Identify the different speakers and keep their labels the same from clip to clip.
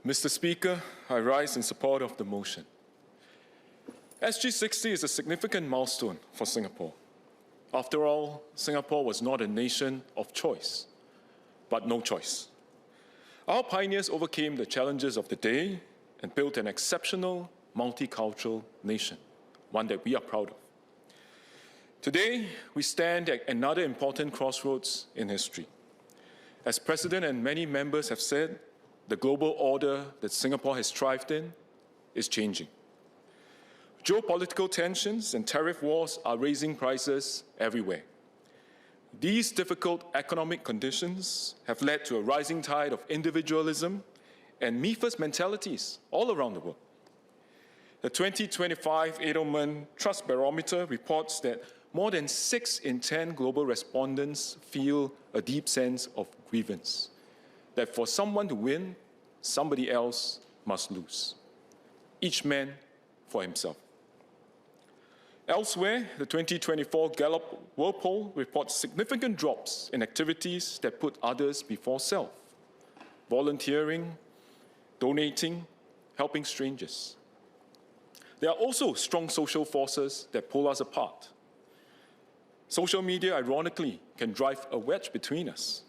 Speaker 1: Mr. Speaker, I rise in support of the motion. SG60 is a significant milestone for Singapore. After all, Singapore was not a nation of choice, but no choice. Our pioneers overcame the challenges of the day and built an exceptional, multicultural nation, one that we are proud of. Today, we stand at another important crossroads in history. As President and many members have said, the global order that Singapore has thrived in is changing. Geopolitical tensions and tariff wars are raising prices everywhere. These difficult economic conditions have led to a rising tide of individualism and me-first mentalities all around the world. The 2025 Edelman Trust Barometer reports that more than 6 in 10 global respondents feel a deep sense of grievance, that for someone to win, somebody else must lose. Each man for himself. Elsewhere, the 2024 Gallup World Poll reports significant drops in activities that put others before self. Volunteering, donating, helping strangers. There are also strong social forces that pull us apart. Social media, ironically, can drive a wedge between us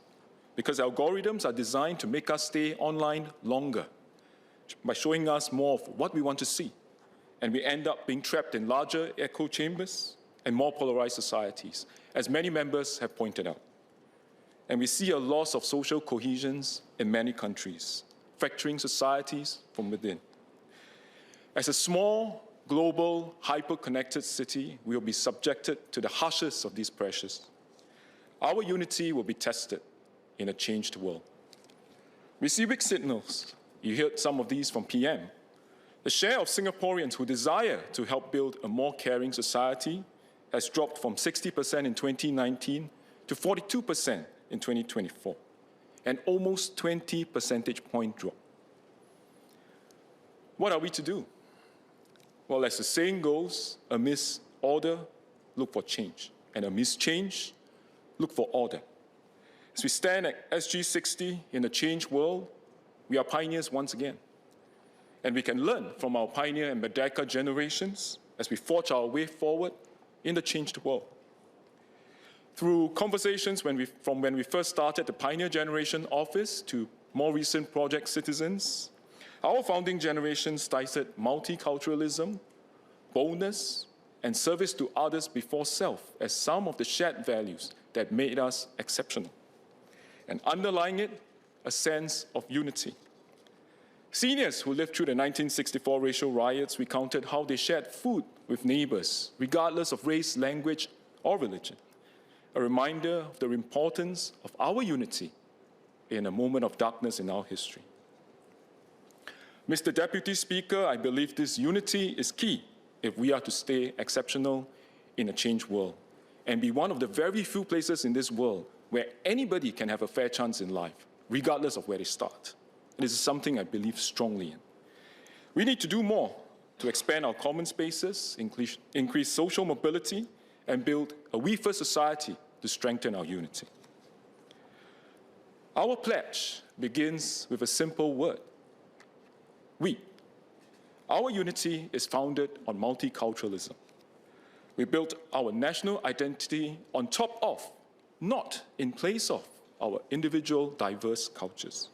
Speaker 1: because algorithms are designed to make us stay online longer by showing us more of what we want to see. And we end up being trapped in larger echo chambers and more polarized societies, as many members have pointed out. And we see a loss of social cohesions in many countries, fracturing societies from within. As a small, global, hyper-connected city, we will be subjected to the harshest of these pressures. Our unity will be tested in a changed world. We see weak signals. You heard some of these from PM. The share of Singaporeans who desire to help build a more caring society has dropped from 60% in 2019 to 42% in 2024, an almost 20 percentage point drop. What are we to do? Well, as the saying goes, amidst order, look for change, and amidst change, look for order. As we stand at SG60 in a changed world, we are pioneers once again. And we can learn from our pioneer and Merdeka generations as we forge our way forward in the changed world. Through conversations from when we first started the Pioneer Generation Office to more recent Project Citizens, our founding generation cited multiculturalism, boldness, and service to others before self as some of the shared values that made us exceptional. And underlying it, a sense of unity. Seniors who lived through the 1964 racial riots recounted how they shared food with neighbors, regardless of race, language, or religion. A reminder of the importance of our unity in a moment of darkness in our history. Mr. Deputy Speaker, I believe this unity is key if we are to stay exceptional in a changed world and be one of the very few places in this world where anybody can have a fair chance in life, regardless of where they start. This is something I believe strongly in. We need to do more to expand our common spaces, increase social mobility, and build a we-first society to strengthen our unity. Our pledge begins with a simple word: we. Our unity is founded on multiculturalism. We built our national identity on top of, not in place of, our individual diverse cultures.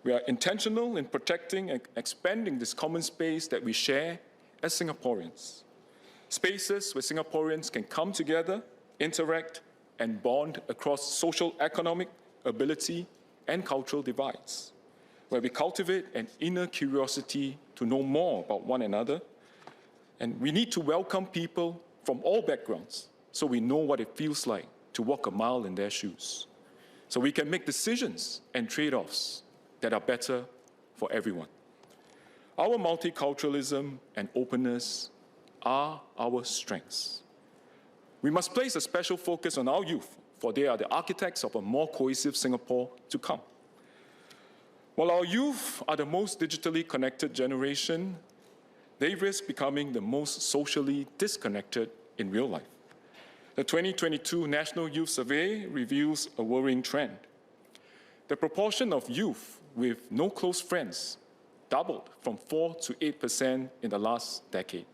Speaker 1: We are intentional in protecting and expanding this common space that we share as Singaporeans. Spaces where Singaporeans can come together, interact, and bond across social, economic, ability, and cultural divides, where we cultivate an inner curiosity to know more about one another. And we need to welcome people from all backgrounds so we know what it feels like to walk a mile in their shoes, so we can make decisions and trade-offs that are better for everyone. Our multiculturalism and openness are our strengths. We must place a special focus on our youth, for they are the architects of a more cohesive Singapore to come. While our youth are the most digitally connected generation, they risk becoming the most socially disconnected in real life. The 2022 National Youth Survey reveals a worrying trend. The proportion of youth with no close friends doubled from 4 to 8% in the last decade.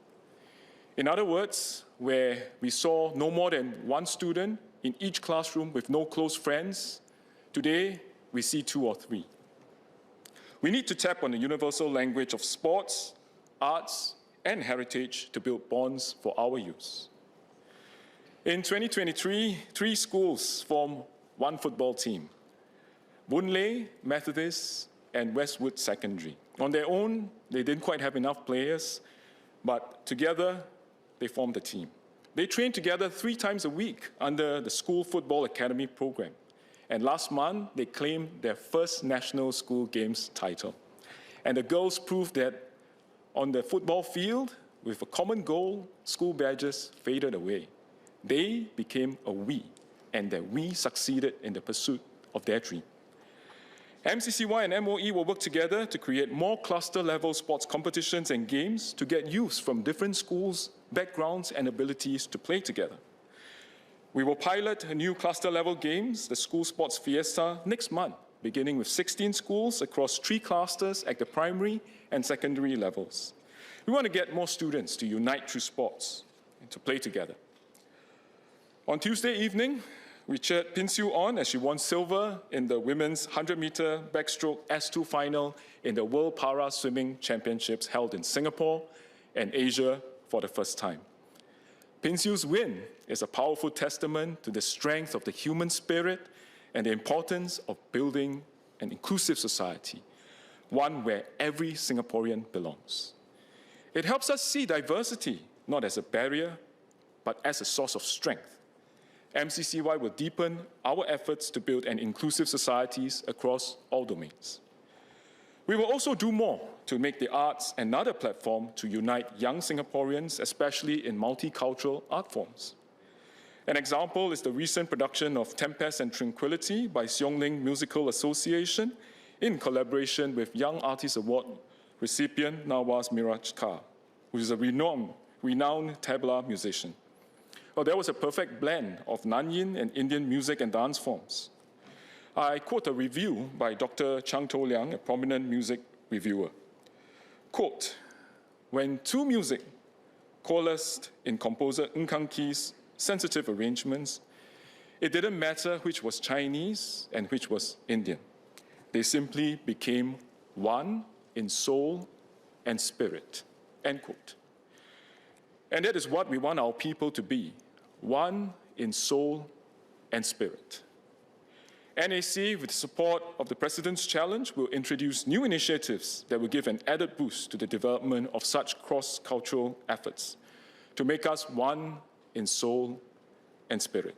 Speaker 1: In other words, where we saw no more than one student in each classroom with no close friends, today we see 2 or 3. We need to tap on the universal language of sports, arts, and heritage to build bonds for our youth. In 2023, 3 schools form one football team: Boon Lay, Methodist, and Westwood Secondary. On their own, they didn't quite have enough players, but together, they formed a team. They trained together 3 times a week under the School Football Academy program. And last month, they claimed their first national school games title. And the girls proved that on the football field, with a common goal, school badges faded away. They became a we, and that we succeeded in the pursuit of their dream. MCCY and MOE will work together to create more cluster-level sports competitions and games to get youths from different schools, backgrounds, and abilities to play together. We will pilot a new cluster-level games, the School Sports Fiesta, next month, beginning with 16 schools across 3 clusters at the primary and secondary levels. We want to get more students to unite through sports and to play together. On Tuesday evening, we cheered Pin Siu on as she won silver in the women's 100-meter backstroke S2 final in the World Para Swimming Championships held in Singapore and Asia for the first time. Pin Siu's win is a powerful testament to the strength of the human spirit and the importance of building an inclusive society, one where every Singaporean belongs. It helps us see diversity not as a barrier, but as a source of strength. MCCY will deepen our efforts to build an inclusive societies across all domains. We will also do more to make the arts another platform to unite young Singaporeans, especially in multicultural art forms. An example is the recent production of Tempest and Tranquility by Siong Ling Musical Association in collaboration with Young Artist Award recipient Nawaz Miraj Kar, who is a renowned tabla musician. Well, there was a perfect blend of Nanyin and Indian music and dance forms. I quote a review by Dr. Chang To Liang, a prominent music reviewer. Quote, "When two music coalesced in composer Ng Kang Kee's sensitive arrangements, it didn't matter which was Chinese and which was Indian. They simply became one in soul and spirit," end quote. And that is what we want our people to be, one in soul and spirit. NAC, with the support of the President's Challenge, will introduce new initiatives that will give an added boost to the development of such cross-cultural efforts to make us one in soul and spirit.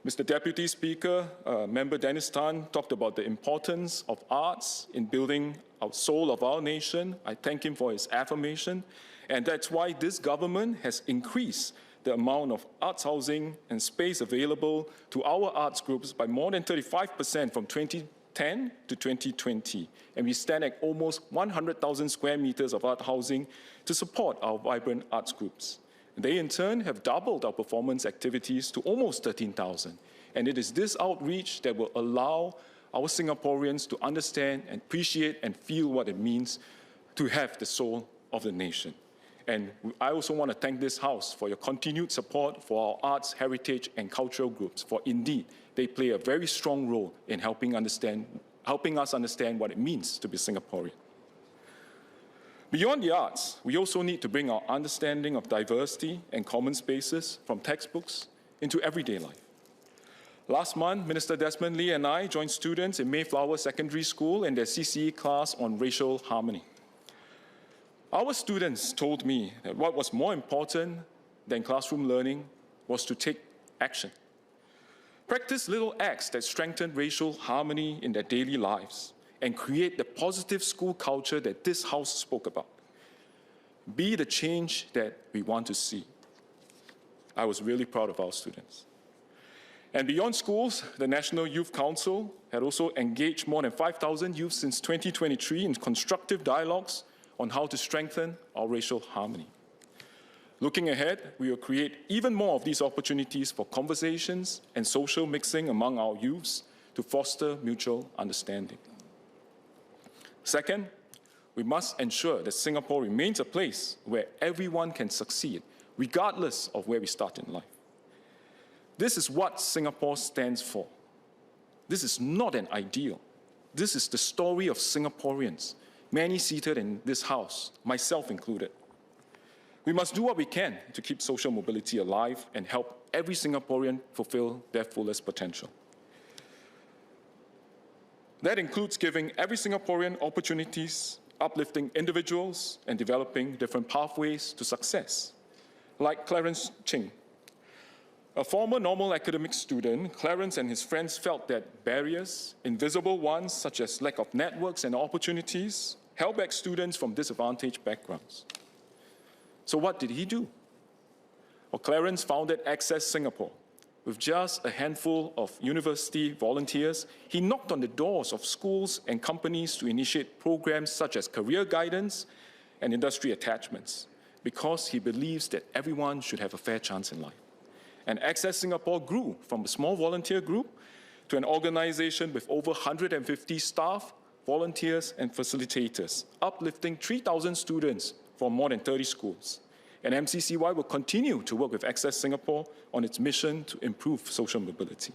Speaker 1: Mr. Deputy Speaker, Member Dennis Tan talked about the importance of arts in building our soul of our nation. I thank him for his affirmation, and that's why this government has increased the amount of arts housing and space available to our arts groups by more than 35% from 2010 to 2020. And we stand at almost 100,000 square meters of art housing to support our vibrant arts groups. They, in turn, have doubled our performance activities to almost 13,000. And it is this outreach that will allow our Singaporeans to understand and appreciate and feel what it means to have the soul of the nation. And I also want to thank this House for your continued support for our arts, heritage, and cultural groups, for indeed, they play a very strong role in helping us understand what it means to be Singaporean. Beyond the arts, we also need to bring our understanding of diversity and common spaces from textbooks into everyday life. Last month, Minister Desmond Lee and I joined students in Mayflower Secondary School in their CCE class on racial harmony. Our students told me that what was more important than classroom learning was to take action. Practice little acts that strengthen racial harmony in their daily lives and create the positive school culture that this House spoke about. Be the change that we want to see. I was really proud of our students. And beyond schools, the National Youth Council had also engaged more than 5,000 youth since 2023 in constructive dialogues on how to strengthen our racial harmony. Looking ahead, we will create even more of these opportunities for conversations and social mixing among our youths to foster mutual understanding. Second, we must ensure that Singapore remains a place where everyone can succeed, regardless of where we start in life. This is what Singapore stands for. This is not an ideal. This is the story of Singaporeans, many seated in this house, myself included. We must do what we can to keep social mobility alive and help every Singaporean fulfill their fullest potential. That includes giving every Singaporean opportunities, uplifting individuals, and developing different pathways to success. Like Clarence Ching. A former normal academic student, Clarence and his friends felt that barriers, invisible ones such as lack of networks and opportunities, held back students from disadvantaged backgrounds. So what did he do? Well, Clarence founded Access Singapore. With just a handful of university volunteers, he knocked on the doors of schools and companies to initiate programs such as career guidance and industry attachments, because he believes that everyone should have a fair chance in life. And Access Singapore grew from a small volunteer group to an organization with over 150 staff, volunteers, and facilitators, uplifting 3,000 students from more than 30 schools. And MCCY will continue to work with Access Singapore on its mission to improve social mobility.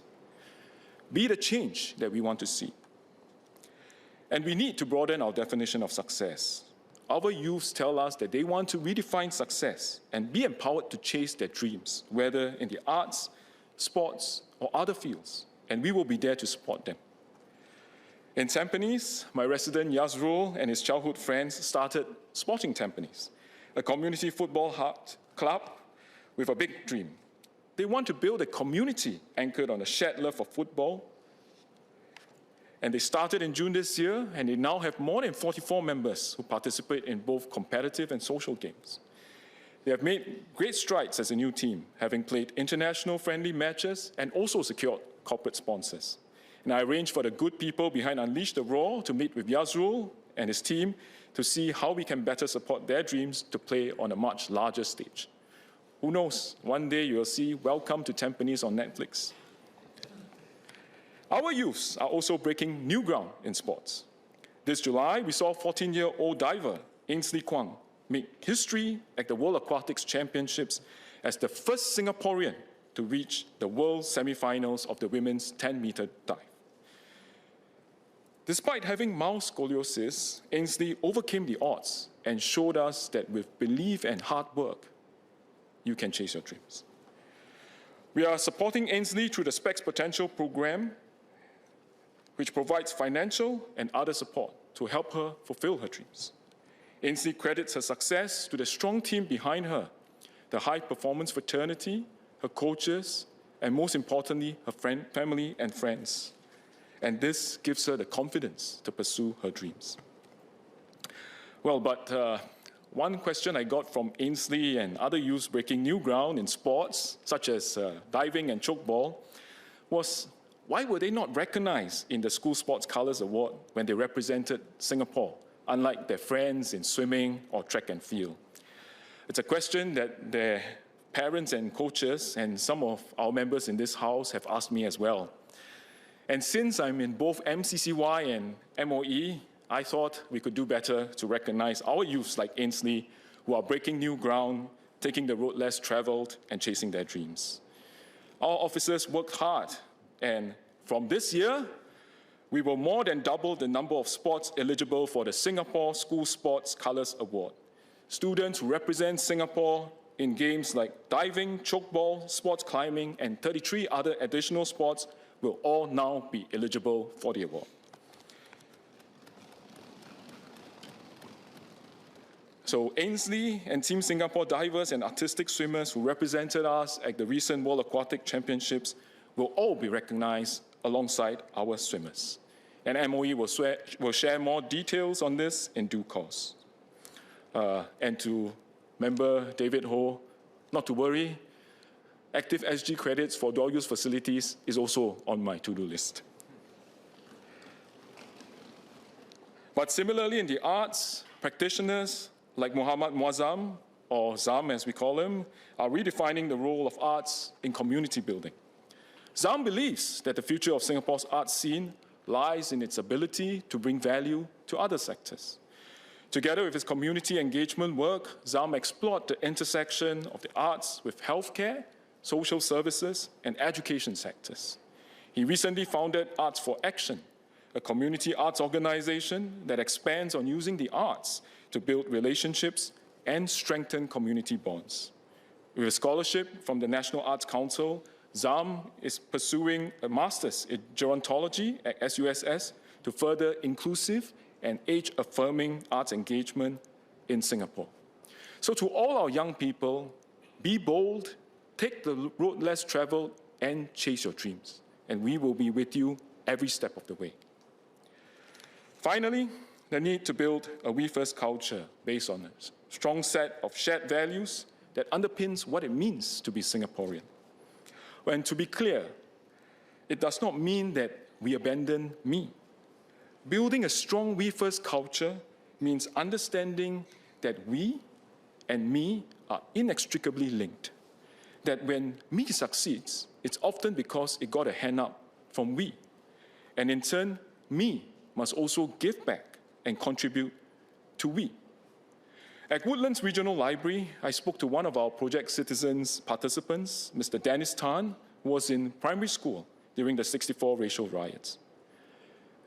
Speaker 1: Be the change that we want to see. And we need to broaden our definition of success. Our youths tell us that they want to redefine success and be empowered to chase their dreams, whether in the arts, sports, or other fields, and we will be there to support them. In Tampines, my resident Yazrul and his childhood friends started Sporting Tampines, a community football club with a big dream. They want to build a community anchored on a shared love for football. And they started in June this year, and they now have more than 44 members who participate in both competitive and social games. They have made great strides as a new team, having played international friendly matches and also secured corporate sponsors. And I arranged for the good people behind Unleash the Raw to meet with Yazrul and his team to see how we can better support their dreams to play on a much larger stage. Who knows, one day you will see Welcome to Tampines on Netflix. Our youths are also breaking new ground in sports. This July, we saw 14-year-old diver Ainsley Kwang make history at the World Aquatics Championships as the first Singaporean to reach the world semifinals of the women's 10-meter dive. Despite having mild scoliosis, Ainsley overcame the odds and showed us that with belief and hard work, you can chase your dreams. We are supporting Ainsley through the Specs Potential program, which provides financial and other support to help her fulfill her dreams. Ainsley credits her success to the strong team behind her, the high-performance fraternity, her coaches, and most importantly, her family and friends. And this gives her the confidence to pursue her dreams. Well, but one question I got from Ainsley and other youths breaking new ground in sports, such as diving and chokeball, was why were they not recognized in the School Sports Colours Award when they represented Singapore, unlike their friends in swimming or track and field? It's a question that their parents and coaches and some of our members in this house have asked me as well. And since I'm in both MCCY and MOE, I thought we could do better to recognize our youths like Ainsley who are breaking new ground, taking the road less traveled, and chasing their dreams. Our officers worked hard, and from this year, we will more than double the number of sports eligible for the Singapore School Sports Colours Award. Students who represent Singapore in games like diving, chokeball, sports climbing, and 33 other additional sports will all now be eligible for the award. So Ainsley and Team Singapore divers and artistic swimmers who represented us at the recent World Aquatic Championships will all be recognized alongside our swimmers. And MOE will share more details on this in due course. And to member David Ho, not to worry, active SG credits for dual use facilities is also on my to-do list. But similarly in the arts, practitioners like Muhammad Muazzam, or Zam as we call him, are redefining the role of arts in community building. Zam believes that the future of Singapore's art scene lies in its ability to bring value to other sectors. Together with its community engagement work, ZAM explored the intersection of the arts with healthcare, social services, and education sectors. He recently founded Arts for Action, a community arts organization that expands on using the arts to build relationships and strengthen community bonds. With a scholarship from the National Arts Council, ZAM is pursuing a master's in gerontology at SUSS to further inclusive and age-affirming arts engagement in Singapore. So to all our young people, be bold, take the road less traveled, and chase your dreams. And we will be with you every step of the way. Finally, the need to build a We First culture based on a strong set of shared values that underpins what it means to be Singaporean. And to be clear, it does not mean that we abandon me. Building a strong We First culture means understanding that we and me are inextricably linked. That when me succeeds, it's often because it got a hand up from we. And in turn, me must also give back and contribute to we. At Woodlands Regional Library, I spoke to one of our Project Citizens participants, Mr. Dennis Tan, who was in primary school during the '64 racial riots.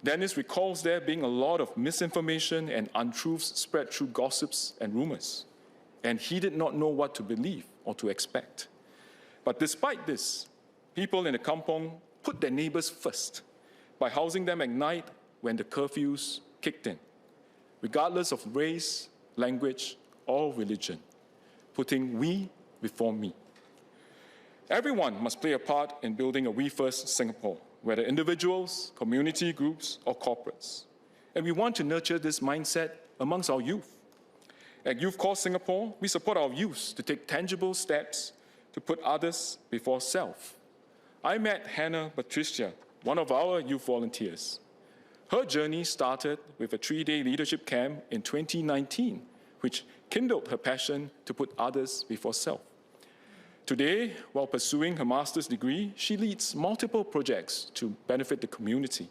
Speaker 1: Dennis recalls there being a lot of misinformation and untruths spread through gossips and rumors, and he did not know what to believe or to expect. But despite this, people in the kampong put their neighbors first by housing them at night when the curfews kicked in, regardless of race, language, or religion, putting we before me. Everyone must play a part in building a We First Singapore, whether individuals, community groups, or corporates. And we want to nurture this mindset amongst our youth. At Youth Corps Singapore, we support our youth to take tangible steps to put others before self. I met Hannah Patricia, one of our youth volunteers. Her journey started with a 3-day leadership camp in 2019, which kindled her passion to put others before self. Today, while pursuing her master's degree, she leads multiple projects to benefit the community.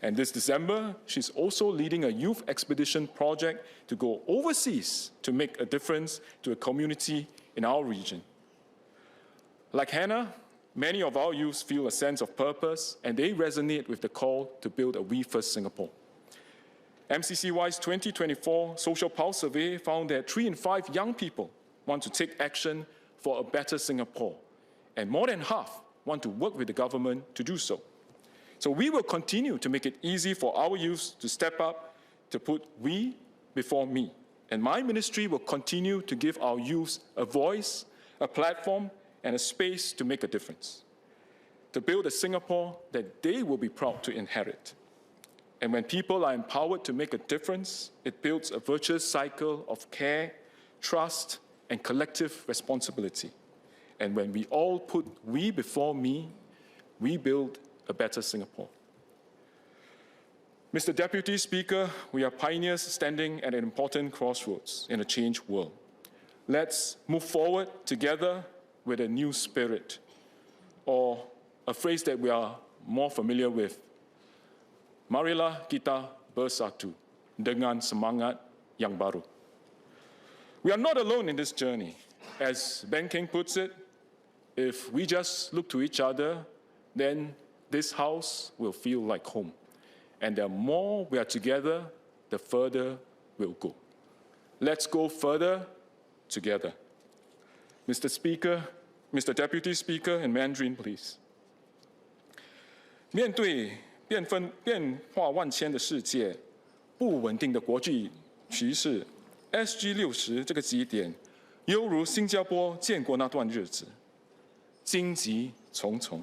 Speaker 1: And this December, she's also leading a youth expedition project to go overseas to make a difference to a community in our region. Like Hannah, many of our youth feel a sense of purpose, and they resonate with the call to build a We First Singapore. MCCY's 2024 Social Pulse survey found that 3 in 5 young people want to take action for a better Singapore, and more than half want to work with the government to do so. So we will continue to make it easy for our youth to step up, to put we before me. And my ministry will continue to give our youth a voice, a platform, and a space to make a difference, to build a Singapore that they will be proud to inherit. And when people are empowered to make a difference, it builds a virtuous cycle of care, trust, and collective responsibility. And when we all put we before me, we build a better Singapore. Mr. Deputy Speaker, we are pioneers standing at an important crossroads in a changed world. Let's move forward together with a new spirit, or a phrase that we are more familiar with. Marilah kita bersatu dengan semangat yang baru. We are not alone in this journey. As Ben King puts it, if we just look to each other, then this house will feel like home. And the more we are together, the further we'll go. Let's go further together. Mr. Speaker, Mr. Deputy Speaker, in Mandarin, please. 面对变化万千的世界，不稳定的国际局势 ，SG60这个基点，犹如新加坡建国那段日子，荆棘重重。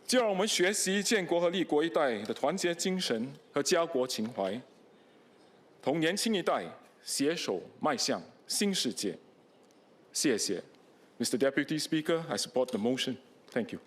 Speaker 1: 就让我们学习建国和立国一代的团结精神和家国情怀，同年轻一代携手迈向新世界。谢谢。Mr. Deputy Speaker, I support the motion. Thank you.